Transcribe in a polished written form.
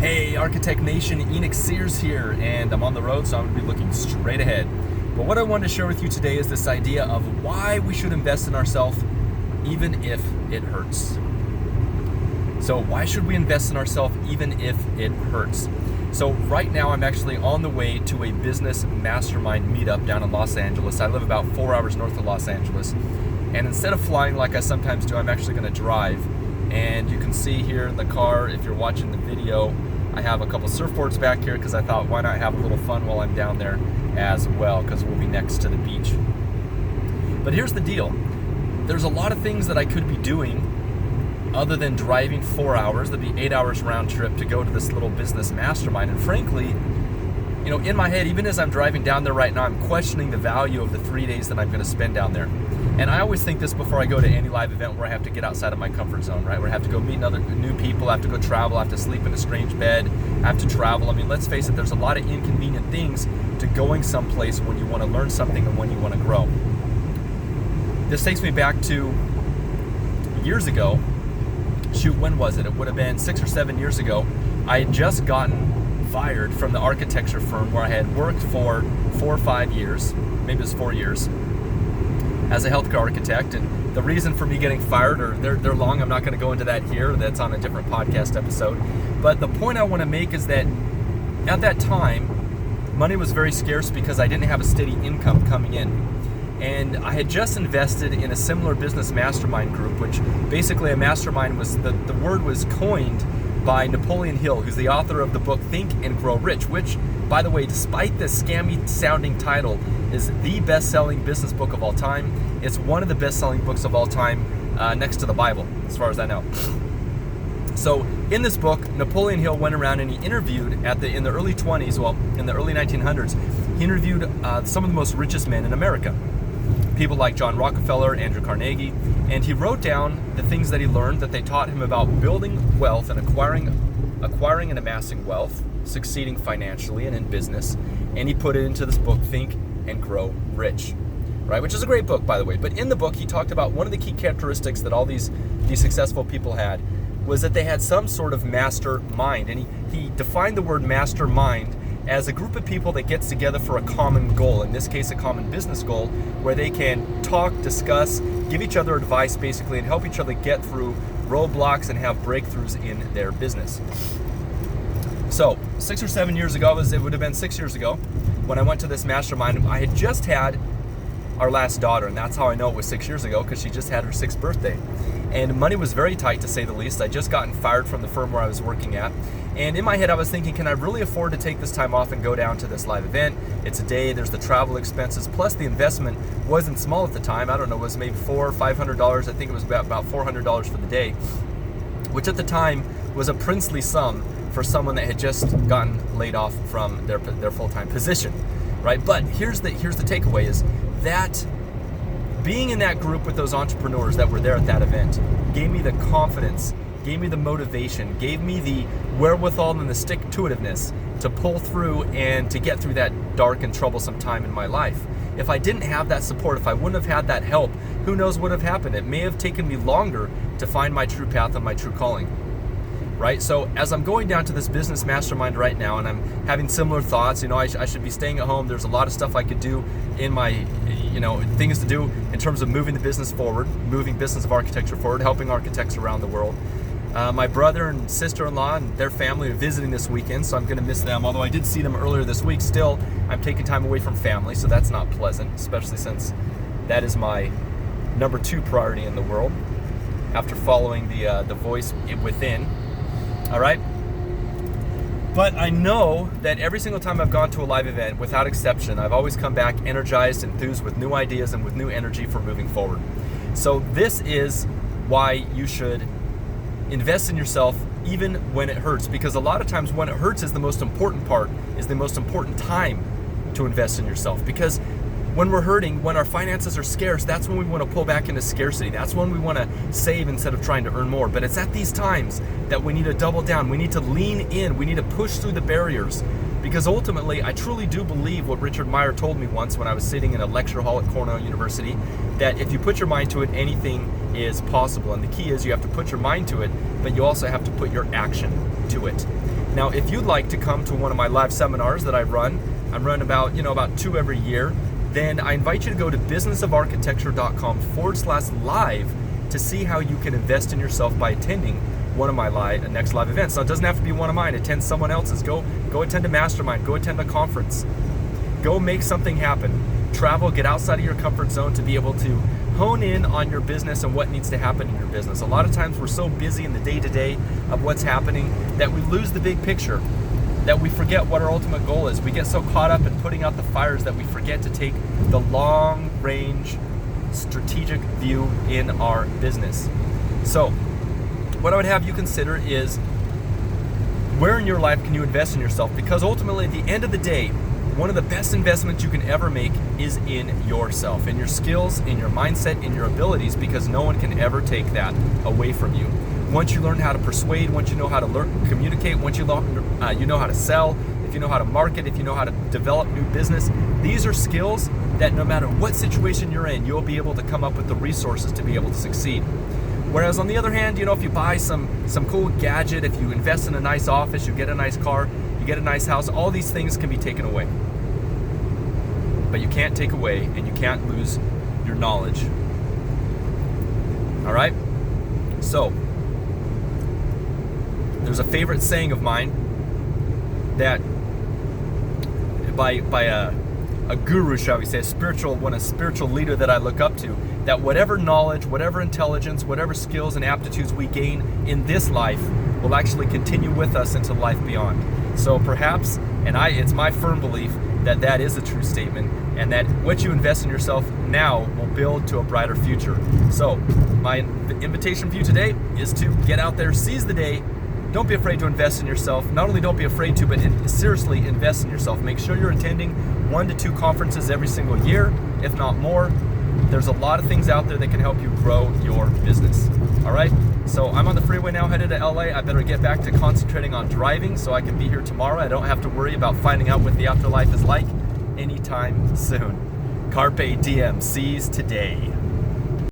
Hey, Architect Nation, Enoch Sears here, and I'm on the road, so I'm going to be looking straight ahead. But what I wanted to share with you today is this idea of why we should invest in ourselves even if it hurts. So why should we invest in ourselves even if it hurts? So right now I'm actually on the way to a business mastermind meetup down in Los Angeles. I live about 4 hours north of Los Angeles. And instead of flying like I sometimes do, I'm actually going to drive. And you can see here in the car, if you're watching the video, I have a couple surfboards back here because I thought why not have a little fun while I'm down there as well, because we'll be next to the beach. But here's the deal. There's a lot of things that I could be doing other than driving 4 hours. That'd be 8 hours round trip to go to this little business mastermind. And frankly, you know, in my head, even as I'm driving down there right now, I'm questioning the value of the 3 days that I'm going to spend down there. And I always think this before I go to any live event where I have to get outside of my comfort zone, right? Where I have to go meet new people, I have to go travel, I have to sleep in a strange bed, I have to travel. I mean, let's face it, there's a lot of inconvenient things to going someplace when you want to learn something and when you want to grow. This takes me back to years ago. Shoot, when was it? It would have been 6 or 7 years ago. I had just gotten fired from the architecture firm where I had worked for 4 or 5 years, maybe it was 4 years, as a healthcare architect. And the reason for me getting fired, or they're long, I'm not going to go into that here, that's on a different podcast episode. But the point I want to make is that at that time, money was very scarce because I didn't have a steady income coming in. And I had just invested in a similar business mastermind group, which basically a mastermind was, the word was coined by Napoleon Hill, who's the author of the book Think and Grow Rich, which, by the way, despite the scammy sounding title, is the best-selling business book of all time. It's one of the best-selling books of all time, next to the Bible, as far as I know. So in this book, Napoleon Hill went around and he interviewed in the early 20s, well, in the early 1900s, he interviewed some of the most richest men in America. People like John Rockefeller, Andrew Carnegie, and he wrote down the things that he learned that they taught him about building wealth and acquiring and amassing wealth, succeeding financially and in business, and he put it into this book, Think and Grow Rich, right? Which is a great book, by the way. But in the book, he talked about one of the key characteristics that all these successful people had was that they had some sort of master mind, and he defined the word mastermind as a group of people that gets together for a common goal, in this case a common business goal, where they can talk, discuss, give each other advice basically, and help each other get through roadblocks and have breakthroughs in their business. So 6 or 7 years ago, it would have been 6 years ago, when I went to this mastermind, I had just had our last daughter, and that's how I know it was 6 years ago, because she just had her 6th birthday. And money was very tight, to say the least. I just gotten fired from the firm where I was working at. And in my head, I was thinking, can I really afford to take this time off and go down to this live event? It's a day, there's the travel expenses, plus the investment wasn't small at the time. I don't know, it was maybe $400 or $500. I think it was about $400 for the day, which at the time was a princely sum for someone that had just gotten laid off from their full-time position, right? But here's the takeaway is that being in that group with those entrepreneurs that were there at that event gave me the confidence, gave me the motivation, gave me the wherewithal and the stick-to-itiveness to pull through and to get through that dark and troublesome time in my life. If I didn't have that support, if I wouldn't have had that help, who knows what would have happened? It may have taken me longer to find my true path and my true calling. Right? So as I'm going down to this business mastermind right now and I'm having similar thoughts, you know, I should be staying at home. There's a lot of stuff I could do in my, you know, things to do in terms of moving the business forward, moving business of architecture forward, helping architects around the world. My brother and sister-in-law and their family are visiting this weekend, so I'm going to miss them. Although I did see them earlier this week, still I'm taking time away from family, so that's not pleasant, especially since that is my number 2 priority in the world after following the voice within. All right? But I know that every single time I've gone to a live event, without exception, I've always come back energized, enthused, with new ideas and with new energy for moving forward. So this is why you should invest in yourself even when it hurts, because a lot of times when it hurts is the most important part, is the most important time to invest in yourself. Because when we're hurting, when our finances are scarce, that's when we want to pull back into scarcity. That's when we want to save instead of trying to earn more. But it's at these times that we need to double down. We need to lean in. We need to push through the barriers. Because ultimately, I truly do believe what Richard Meyer told me once when I was sitting in a lecture hall at Cornell University, that if you put your mind to it, anything is possible. And the key is you have to put your mind to it, but you also have to put your action to it. Now, if you'd like to come to one of my live seminars that I'm run about 2 every year, then I invite you to go to businessofarchitecture.com/live to see how you can invest in yourself by attending one of my next live events. Now, it doesn't have to be one of mine. Attend someone else's. Go attend a mastermind. Go attend a conference. Go make something happen. Travel, get outside of your comfort zone to be able to hone in on your business and what needs to happen in your business. A lot of times we're so busy in the day-to-day of what's happening that we lose the big picture, that we forget what our ultimate goal is. We get so caught up in putting out the fires that we forget to take the long-range strategic view in our business. So, what I would have you consider is, where in your life can you invest in yourself? Because ultimately, at the end of the day, one of the best investments you can ever make is in yourself, in your skills, in your mindset, in your abilities, because no one can ever take that away from you. Once you learn how to persuade, once you know how to communicate, once you know how to sell, if you know how to market, if you know how to develop new business, these are skills that no matter what situation you're in, you'll be able to come up with the resources to be able to succeed. Whereas on the other hand, if you buy some cool gadget, if you invest in a nice office, you get a nice car, you get a nice house, all these things can be taken away. But you can't take away and you can't lose your knowledge. All right? So, there's a favorite saying of mine that by a guru, shall we say, a spiritual leader that I look up to, that whatever knowledge, whatever intelligence, whatever skills and aptitudes we gain in this life will actually continue with us into life beyond. So perhaps, it's my firm belief that is a true statement, and that what you invest in yourself now will build to a brighter future. So my invitation for you today is to get out there, seize the day. Don't be afraid to invest in yourself. Not only don't be afraid to, but seriously invest in yourself. Make sure you're attending 1 to 2 conferences every single year, if not more. There's a lot of things out there that can help you grow your business. All right? So I'm on the freeway now, headed to LA. I better get back to concentrating on driving so I can be here tomorrow. I don't have to worry about finding out what the afterlife is like anytime soon. Carpe diem. Seize today.